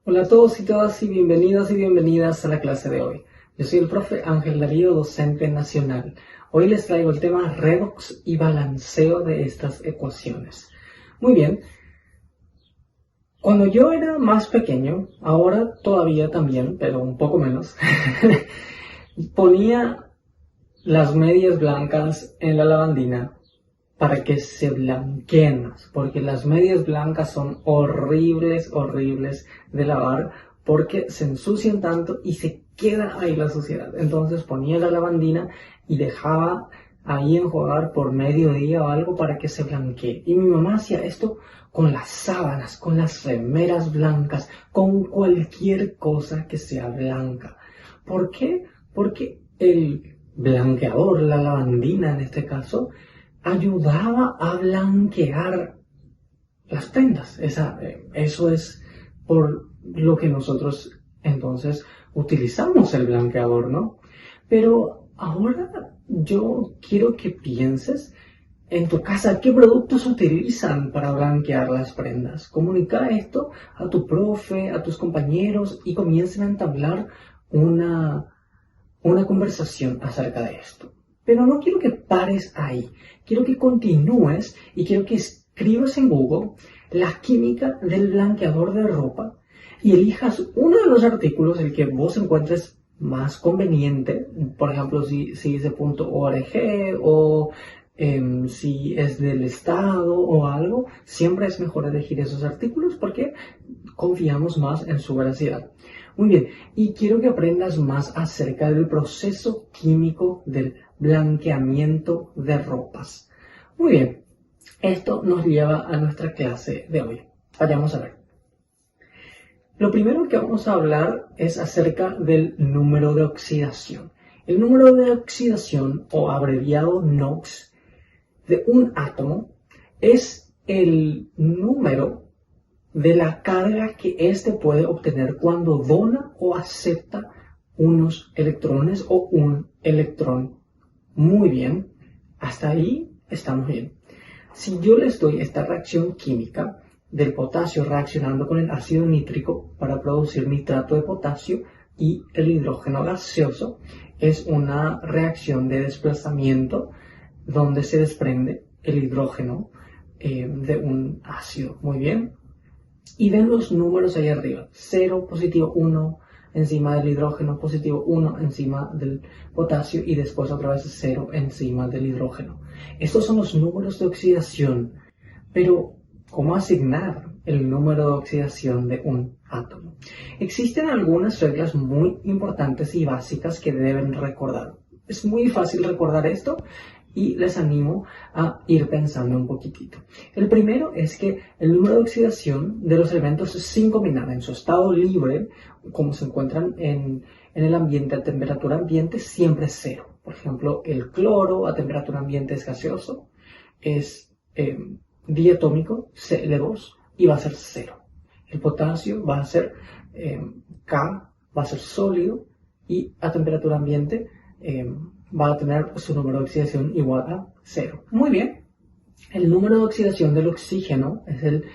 Hola a todos y todas y bienvenidos y bienvenidas a la clase de hoy. Yo soy el profe Ángel Darío, docente nacional. Hoy les traigo el tema redox y balanceo de estas ecuaciones. Muy bien. Cuando yo era más pequeño, ahora todavía también, pero un poco menos, ponía las medias blancas en la lavandina para que se blanqueen más, porque las medias blancas son horribles de lavar, porque se ensucian tanto y se queda ahí la suciedad. Entonces ponía la lavandina y dejaba ahí enjuagar por mediodía o algo para que se blanquee. Y mi mamá hacía esto con las sábanas, con las remeras blancas, con cualquier cosa que sea blanca. ¿Por qué? Porque el blanqueador, la lavandina en este caso, ayudaba a blanquear las prendas. Eso es por lo que nosotros entonces utilizamos el blanqueador, ¿no? Pero ahora yo quiero que pienses en tu casa qué productos utilizan para blanquear las prendas. Comunica esto a tu profe, a tus compañeros y comiencen a entablar una conversación acerca de esto. Pero no quiero que pares ahí, quiero que continúes y quiero que escribas en Google la química del blanqueador de ropa y elijas uno de los artículos, el que vos encuentres más conveniente, por ejemplo, si es de .org o si es del Estado o algo, siempre es mejor elegir esos artículos porque confiamos más en su veracidad. Muy bien, y quiero que aprendas más acerca del proceso químico del blanqueamiento de ropas. Muy bien, esto nos lleva a nuestra clase de hoy. Vayamos a ver. Lo primero que vamos a hablar es acerca del número de oxidación. El número de oxidación, o abreviado NOx, de un átomo es el número de la carga que éste puede obtener cuando dona o acepta unos electrones o un electrón. Muy bien, hasta ahí estamos bien. Si yo les doy esta reacción química del potasio reaccionando con el ácido nítrico para producir nitrato de potasio y el hidrógeno gaseoso, es una reacción de desplazamiento donde se desprende el hidrógeno de un ácido. Muy bien. Y ven los números ahí arriba, 0, positivo 1 encima del hidrógeno, positivo 1 encima del potasio y después otra vez 0 encima del hidrógeno. Estos son los números de oxidación, pero ¿cómo asignar el número de oxidación de un átomo? Existen algunas reglas muy importantes y básicas que deben recordar. Es muy fácil recordar esto y les animo a ir pensando un poquitito. El primero es que el número de oxidación de los elementos sin combinar en su estado libre, como se encuentran en el ambiente a temperatura ambiente, siempre es 0. Por ejemplo, el cloro a temperatura ambiente es gaseoso, es diatómico, Cl2, y va a ser 0. El potasio va a ser K, va a ser sólido, y a temperatura ambiente va a tener su número de oxidación igual a 0. Muy bien. El número de oxidación del oxígeno es el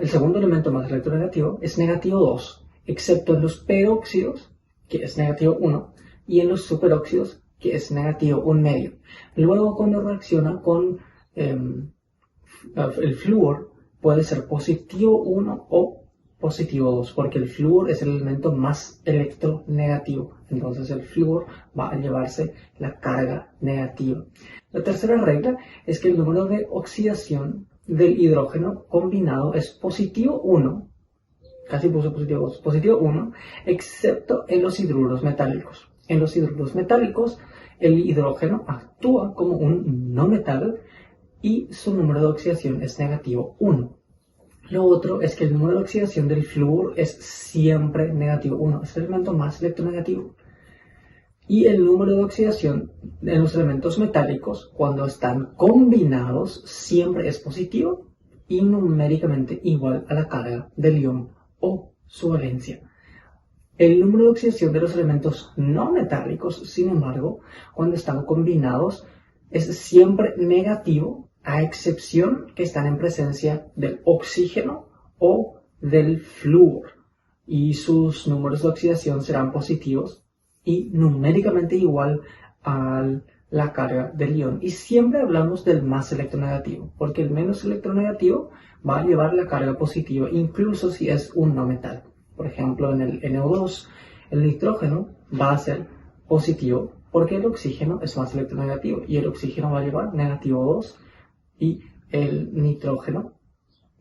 segundo elemento más electronegativo, es negativo 2, excepto en los peróxidos, que es negativo 1, y en los superóxidos, que es negativo 1,5. Luego, cuando reacciona con el flúor, puede ser positivo 1 o positivo 2, porque el flúor es el elemento más electronegativo. Entonces el flúor va a llevarse la carga negativa. La tercera regla es que el número de oxidación del hidrógeno combinado es positivo 1, casi puso positivo 2, positivo 1, excepto en los hidruros metálicos. En los hidruros metálicos, el hidrógeno actúa como un no metal y su número de oxidación es negativo 1. Lo otro es que el número de oxidación del flúor es siempre negativo 1, es el elemento más electronegativo. Y el número de oxidación de los elementos metálicos, cuando están combinados, siempre es positivo y numéricamente igual a la carga del ion o su valencia. El número de oxidación de los elementos no metálicos, sin embargo, cuando están combinados, es siempre negativo, a excepción que están en presencia del oxígeno o del flúor. y sus números de oxidación serán positivos y numéricamente igual a la carga del ion. Y siempre hablamos del más electronegativo, porque el menos electronegativo va a llevar la carga positiva, incluso si es un no metal. Por ejemplo, en el NO2, el nitrógeno va a ser positivo porque el oxígeno es más electronegativo y el oxígeno va a llevar negativo 2 y el nitrógeno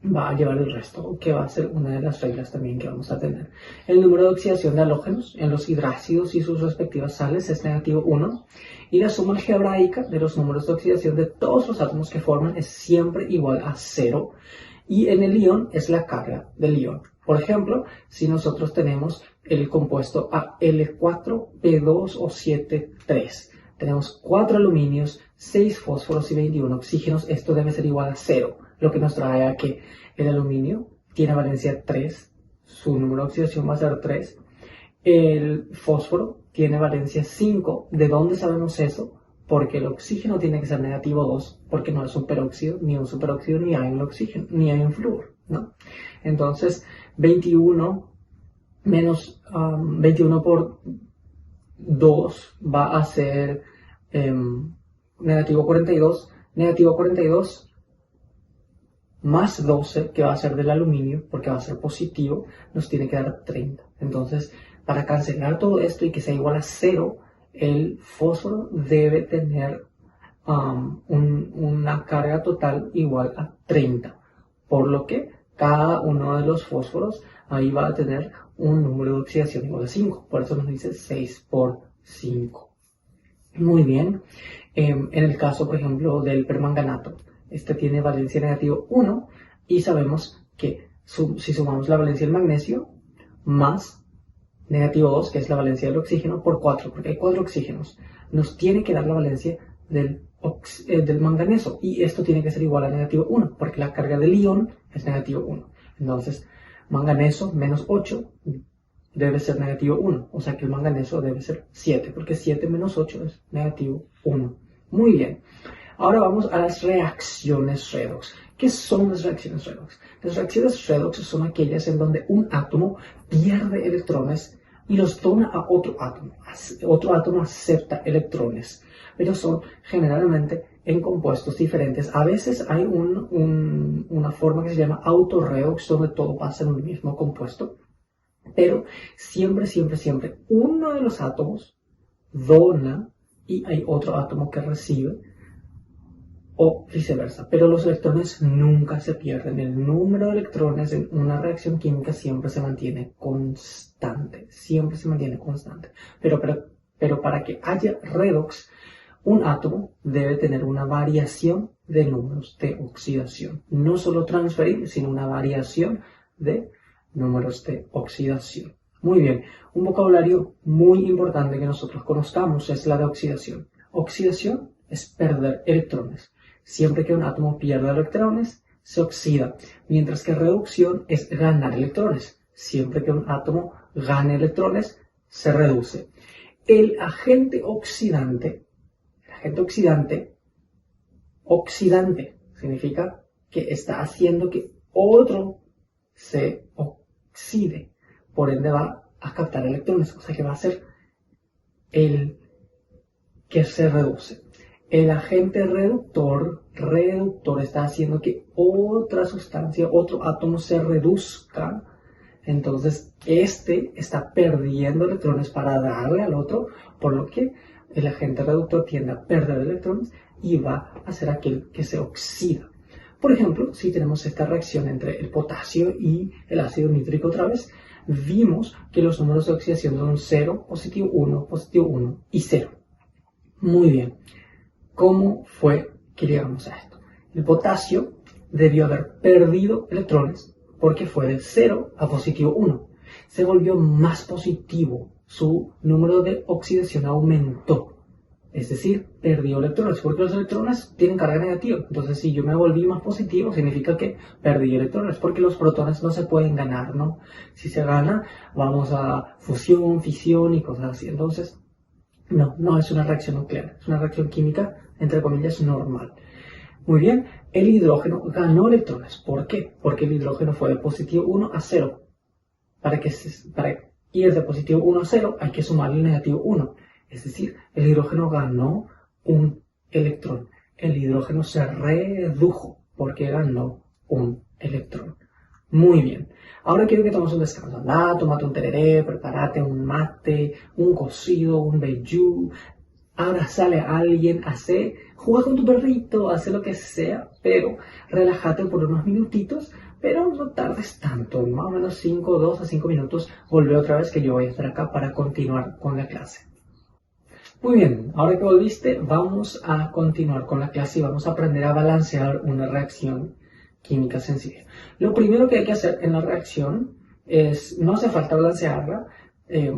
va a llevar el resto, que va a ser una de las reglas también que vamos a tener. El número de oxidación de halógenos en los hidráxidos y sus respectivas sales es negativo 1 y la suma algebraica de los números de oxidación de todos los átomos que forman es siempre igual a 0 y en el ion es la carga del ion. Por ejemplo, si nosotros tenemos el compuesto Al4P2O7,3, tenemos 4 aluminios, 6 fósforos y 21 oxígenos, esto debe ser igual a 0, lo que nos trae a que el aluminio tiene valencia 3, su número de oxidación va a ser 3, el fósforo tiene valencia 5, ¿de dónde sabemos eso? Porque el oxígeno tiene que ser negativo 2, porque no es un peróxido, ni un superóxido, ni hay un oxígeno, ni hay un flúor, ¿no? Entonces, 21 menos 21 por 2 va a ser negativo 42 más 12, que va a ser del aluminio, porque va a ser positivo, nos tiene que dar 30. Entonces, para cancelar todo esto y que sea igual a 0, el fósforo debe tener una carga total igual a 30, por lo que cada uno de los fósforos ahí va a tener un número de oxidación igual a 5, por eso nos dice 6 por 5. Muy bien, en el caso, por ejemplo, del permanganato, este tiene valencia negativo 1 y sabemos que si sumamos la valencia del magnesio más negativo 2, que es la valencia del oxígeno, por 4, porque hay 4 oxígenos, nos tiene que dar la valencia del manganeso y esto tiene que ser igual a negativo 1, porque la carga del ion es negativo 1. Entonces, manganeso menos 8 debe ser negativo 1, o sea que el manganeso debe ser 7, porque 7 menos 8 es negativo 1. Muy bien. Ahora vamos a las reacciones redox. ¿Qué son las reacciones redox? Las reacciones redox son aquellas en donde un átomo pierde electrones y los dona a otro átomo. Otro átomo acepta electrones, pero son generalmente en compuestos diferentes. A veces hay una forma que se llama autorredox, donde todo pasa en un mismo compuesto, pero siempre uno de los átomos dona y hay otro átomo que recibe, o viceversa, pero los electrones nunca se pierden. El número de electrones en una reacción química siempre se mantiene constante, pero para que haya redox, un átomo debe tener una variación de números de oxidación, no solo transferir, sino una variación de números de oxidación. Muy bien, un vocabulario muy importante que nosotros conozcamos es la de oxidación. Oxidación es perder electrones. Siempre que un átomo pierde electrones, se oxida, mientras que reducción es ganar electrones. Siempre que un átomo gane electrones, se reduce. El agente oxidante significa que está haciendo que otro se oxide, por ende va a captar electrones, o sea que va a ser el que se reduce. El agente reductor está haciendo que otra sustancia, otro átomo se reduzca. Entonces, este está perdiendo electrones para darle al otro, por lo que el agente reductor tiende a perder electrones y va a ser aquel que se oxida. Por ejemplo, si tenemos esta reacción entre el potasio y el ácido nítrico otra vez, vimos que los números de oxidación son 0, positivo 1 y 0. Muy bien. ¿Cómo fue que llegamos a esto? El potasio debió haber perdido electrones porque fue de 0 a positivo 1. Se volvió más positivo, su número de oxidación aumentó. Es decir, perdió electrones, porque los electrones tienen carga negativa. Entonces, si yo me volví más positivo, significa que perdí electrones, porque los protones no se pueden ganar, ¿no? Si se gana, vamos a fusión, fisión y cosas así. Entonces, no es una reacción nuclear, es una reacción química, entre comillas, normal. Muy bien, el hidrógeno ganó electrones. ¿Por qué? Porque el hidrógeno fue de positivo 1 a 0. para ir de positivo 1 a 0 hay que sumarle el negativo 1. Es decir, el hidrógeno ganó un electrón. El hidrógeno se redujo porque ganó un electrón. Muy bien. Ahora quiero que tomes un descanso. Anda, tómate un tereré, prepárate un mate, un cocido, un vellú. Abrazale a alguien, juega con tu perrito, hace lo que sea, pero relájate por unos minutitos, pero no tardes tanto, más o menos 2 a 5 minutos, vuelve otra vez que yo voy a estar acá para continuar con la clase. Muy bien, ahora que volviste, vamos a continuar con la clase y vamos a aprender a balancear una reacción química sencilla. Lo primero que hay que hacer en la reacción no hace falta balancearla,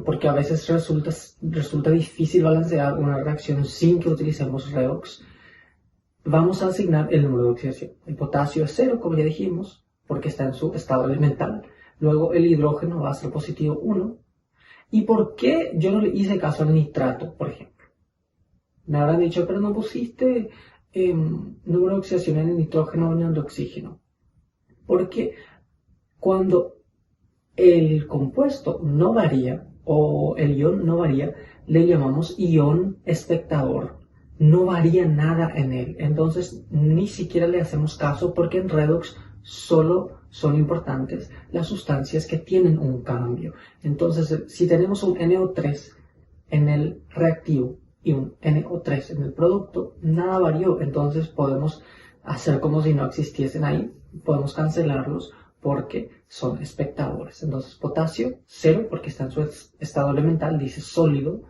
porque a veces resulta difícil balancear una reacción sin que utilicemos redox. Vamos a asignar el número de oxidación. El potasio es 0, como ya dijimos, porque está en su estado elemental. Luego el hidrógeno va a ser positivo 1. ¿Y por qué yo no le hice caso al nitrato, por ejemplo? Me habrán dicho, pero no pusiste número de oxidación en el nitrógeno o en el oxígeno. Porque cuando el compuesto no varía o el ion no varía, le llamamos ion espectador. No varía nada en él. Entonces ni siquiera le hacemos caso porque en redox solo son importantes las sustancias que tienen un cambio. Entonces si tenemos un NO3 en el reactivo y un NO3 en el producto, nada varió. Entonces podemos hacer como si no existiesen ahí. Podemos cancelarlos porque son espectadores. Entonces potasio 0 porque está en su estado elemental, dice sólido.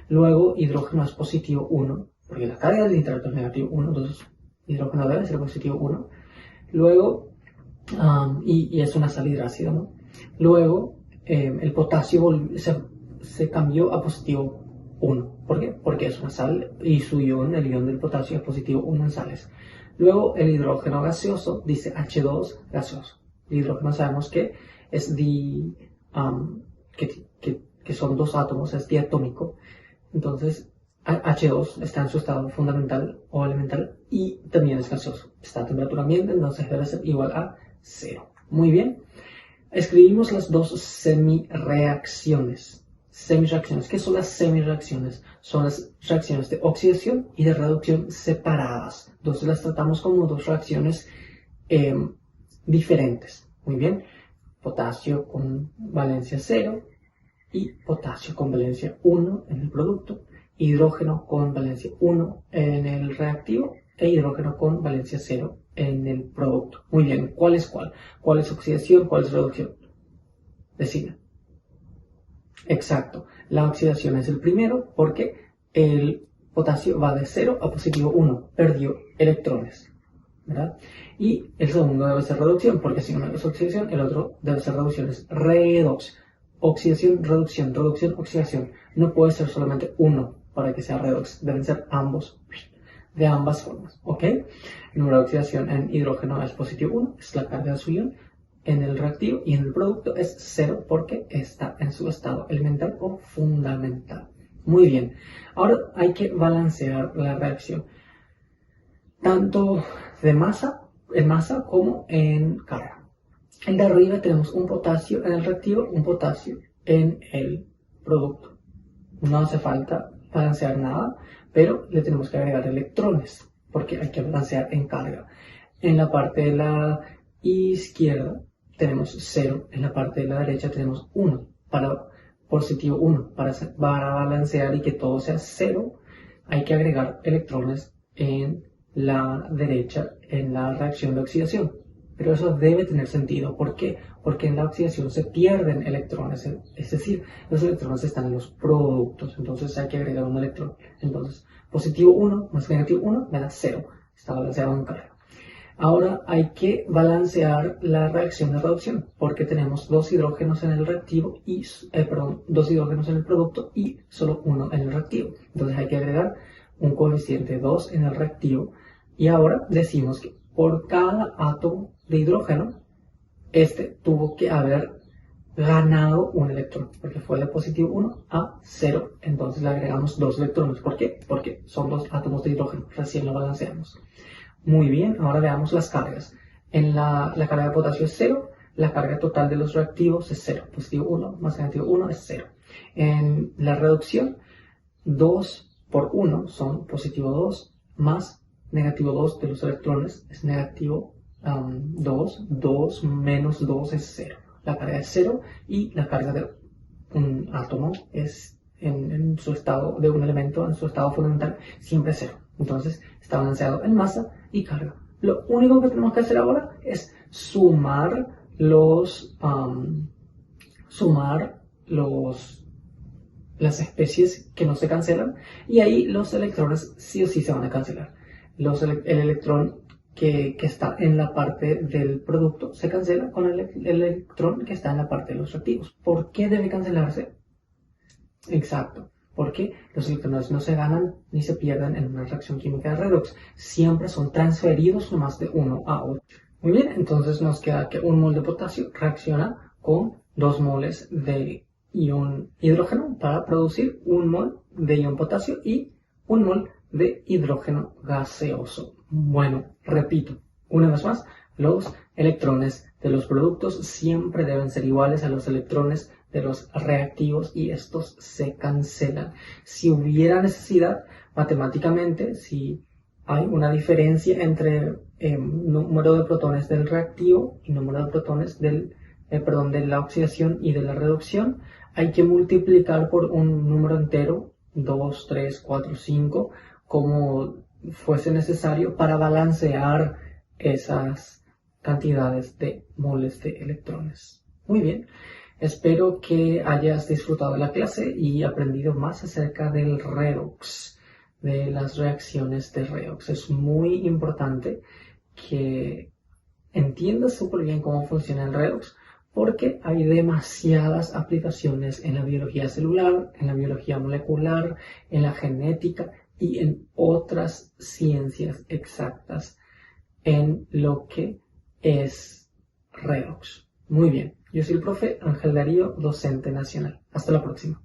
Luego hidrógeno es positivo 1 porque la carga del nitrato es negativo 1, entonces hidrógeno debe ser positivo 1. Luego, y es una sal hidrácida, ¿no? Luego el potasio se cambió a positivo 1. ¿Por qué? Porque es una sal y su ion, el ion del potasio, es positivo 1 en sales. Luego el hidrógeno gaseoso dice H2 gaseoso. El hidrógeno sabemos que es que son 2 átomos, es diatómico. Entonces H2 está en su estado fundamental o elemental y también es gaseoso. Está a temperatura ambiente, entonces debe ser igual a 0. Muy bien. Escribimos las dos semireacciones. ¿Qué son las semireacciones? Son las reacciones de oxidación y de reducción separadas. Entonces las tratamos como dos reacciones diferentes. Muy bien. Potasio con valencia 0 y potasio con valencia 1 en el producto. Hidrógeno con valencia 1 en el reactivo e hidrógeno con valencia 0 en el producto. Muy bien. ¿Cuál es cuál? ¿Cuál es oxidación? ¿Cuál es reducción? Decida. Exacto, la oxidación es el primero porque el potasio va de 0 a positivo 1, perdió electrones, ¿verdad? Y el segundo debe ser reducción, porque si uno es oxidación, el otro debe ser reducción, es redox. Oxidación, reducción, reducción, oxidación. No puede ser solamente uno para que sea redox, deben ser ambos, de ambas formas, ¿ok? El número de oxidación en hidrógeno es positivo 1, es la carga de su ion. En el reactivo y en el producto es 0 porque está en su estado elemental o fundamental. Muy bien, ahora hay que balancear la reacción, tanto en masa como en carga. En de arriba tenemos un potasio en el reactivo, un potasio en el producto. No hace falta balancear nada, pero le tenemos que agregar electrones porque hay que balancear en carga. En la parte de la izquierda tenemos 0, en la parte de la derecha tenemos 1, positivo 1, para balancear y que todo sea 0, hay que agregar electrones en la derecha en la reacción de oxidación. Pero eso debe tener sentido. ¿Por qué? Porque en la oxidación se pierden electrones, es decir, los electrones están en los productos, entonces hay que agregar un electrón. Entonces, positivo 1 más negativo 1 me da 0, está balanceado en carga. Ahora hay que balancear la reacción de reducción porque tenemos 2 hidrógenos en el reactivo y, 2 hidrógenos en el producto y solo 1 en el reactivo. Entonces hay que agregar un coeficiente 2 en el reactivo y ahora decimos que por cada átomo de hidrógeno, este tuvo que haber ganado un electrón porque fue de positivo 1 a 0. Entonces le agregamos 2 electrones. ¿Por qué? Porque son 2 átomos de hidrógeno. Recién lo balanceamos. Muy bien, ahora veamos las cargas. En la carga de potasio es 0, la carga total de los reactivos es 0. Positivo 1 más negativo 1 es 0. En la reducción, 2 por 1 son positivo 2 más negativo 2 de los electrones es negativo 2. 2 menos 2 es 0. La carga es 0 y la carga de un átomo es en su estado de un elemento, en su estado fundamental, siempre es 0. Entonces está balanceado en masa y carga. Lo único que tenemos que hacer ahora es sumar las especies que no se cancelan, y ahí los electrones sí o sí se van a cancelar. El electrón que está en la parte del producto se cancela con el electrón que está en la parte de los reactivos. ¿Por qué debe cancelarse? Exacto, porque los electrones no se ganan ni se pierden en una reacción química de redox, siempre son transferidos nomás de uno a otro. Muy bien, entonces nos queda que un mol de potasio reacciona con 2 moles de ion hidrógeno para producir 1 mol de ion potasio y 1 mol de hidrógeno gaseoso. Bueno, repito, una vez más, los electrones de los productos siempre deben ser iguales a los electrones de los reactivos y estos se cancelan. Si hubiera necesidad, matemáticamente, si hay una diferencia entre número de protones del reactivo y número de protones de la oxidación y de la reducción, hay que multiplicar por un número entero, 2, 3, 4, 5, como fuese necesario para balancear esas cantidades de moles de electrones. Muy bien, espero que hayas disfrutado de la clase y aprendido más acerca del redox, de las reacciones de redox. Es muy importante que entiendas súper bien cómo funciona el redox, porque hay demasiadas aplicaciones en la biología celular, en la biología molecular, en la genética y en otras ciencias exactas en lo que es redox. Muy bien, yo soy el profe Ángel Darío, docente nacional. Hasta la próxima.